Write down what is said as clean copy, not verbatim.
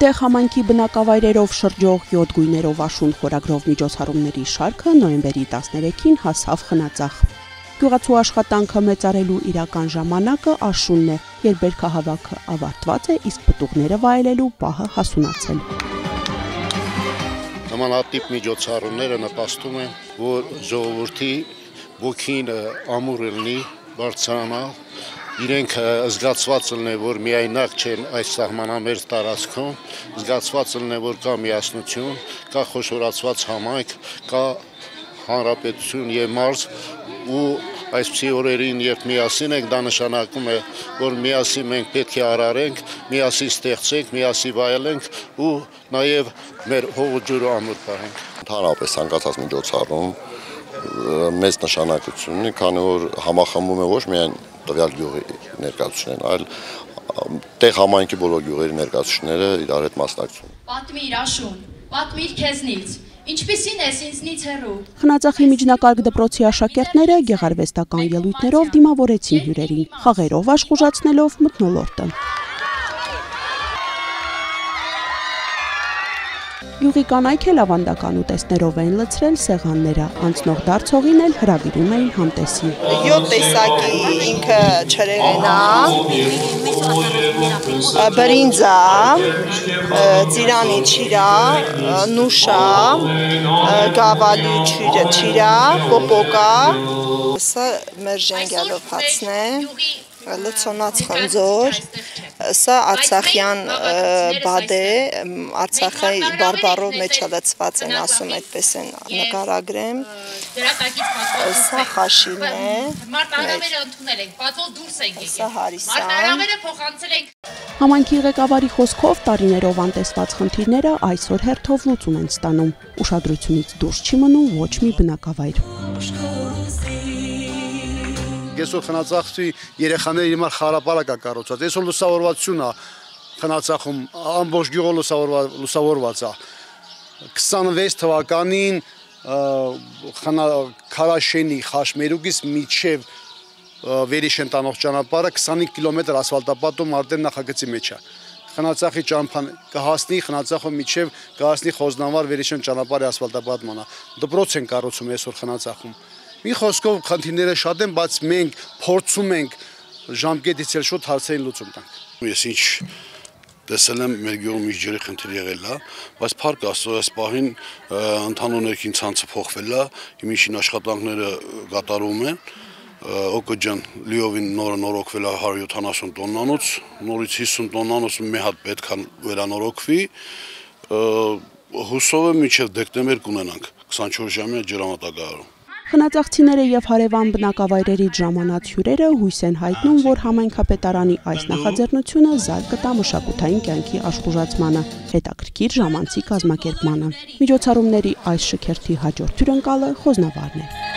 Տեղ համայնքի բնակավայրերով շրջող 7 գույներով աշուն խորագրով միջոցառումների շարքը նոյեմբերի 13-ին հասավ Խնածախ։ Գյուղացու աշխատանքը մեծարելու իրական ժամանակը աշունն է, երբ բերքահավաքը ավարտված է, իսկ պտուղները վայելելու պահը հասունացել։ Նմանատիպ միջոցառումները նպաստում են, որ ժողովրդի ոգին ամուր լինի, բարձրանա, իրենք զգացված լինեն, որ միայնակ չեն այս սահմանամերձ տարածքում, զգացված լինեն, որ կա միասնություն, կա խոշորացված համայնք, կա հանրապետություն եւ մարզ ու այսպիսի օրերին, երբ միասին ենք, դա նշանակում է, որ միասին մենք պետք է արարենք, միասին ստեղծենք, միասին վայելենք ու նաեւ մեր հողը ջուրը ամուր պահենք։ Ընդհանրապես ցանկացած միջոցառում մեծ նշանակություն ունի, քանի որ համախմբում է ոչ միայն տվյալ գյուղի ներկայացուցիչներն, այլ տեղ համայնքի բոլոր գյուղերի ներկայացուցիչները իրար հետ մասնակցում։ Պատմիր աշուն, պատմիր քեզնից, ինչպիսին ես ինձնից հեռու։ Խնածախի միջնակարգ դպրոցի աշակերտները գեղարվեստական ելույթներով դիմավորեցին հյուրերին, խաղերով աշխուժացնելով մթնոլորտը։ Յուղի կանայք էլ ավանդական ուտեստներով էին լցրել սեղանները, անցնող դարձողին էլ հրավիրում էին համտեսի։ 7 տեսակի ինքը չրեղենա, բրինձա, ծիրանի չիրա, նուշա, գավալի չիրա, պոպոկա, սա մեր ժենգյալով հացն է, լցոնած խնձոր, սա արցախյան բադ է, Արցախի բարբառով մեջ լցված են, ասում այդպես են նկարագրեմ, սա խաշին է, սա հարիսան։ Համայնքի ղեկավարի խոսքով տարիներով անտեսված խնդիրները այսօր հերթով լուծում են ստանում, ուշադրությունից դուրս չի մնում ոչ մի բնակավայր։ Այսօր Խնածախի երեխաների համար խարապարակ է կառուցված, այսօր լուսավորվածություն է Խնածախում, ամբողջ գյուղը լուսավորված է։ 26 թվականին Քարաշենի Խաշմերուկից մինչև Վերիշեն տանող ճանապարհը 25 կիլոմետր ասֆալտապատում արդեն նախագծի մեջ է։ Խնածախի ճամփան կհասնի Խնածախով մինչև կհասնի Խոզնավար Վերիշեն ճանապարհի ասֆալտապատմանը։ Դպրոց են կառուցում այսօր Խնածախում։ Մի խոսքով խնդիրները շատ են, բայց մենք փորձում ենք ժամկետից էլ շուտ հարցերին լուծում տանք։ Ես ինչ տեսել եմ մեր գյուղում ինչ ջրի խնդիր եղել է, բայց փառք Աստծո այս պահին ընդհանուր ներքին ցանցը փոխվել է, հիմիշին աշխատանքները կատարվում են, օկոջան լիովին նորը նորոգվել է 170 տոննանոց, նորից 50 տոննանոց մի հատ պետք է վերանորոգվի, հուսով եմ մինչև դեկտեմբեր կունենանք 24 ժամյա ջրամատակարարում։ Խնածախցիները եւ հարևան բնակավայրերից ժամանած հյուրերը հույս են հայտնում, որ համայնքապետարանի այս նախաձեռնությունը զարկ կտա մշակութային կյանքի աշխուժացմանը, հետաքրքիր ժամանցի կազմակերպմանը։ Միջոցառումների այս շքերթի հաջորդ հյուրընկալը Խոզնավարն է։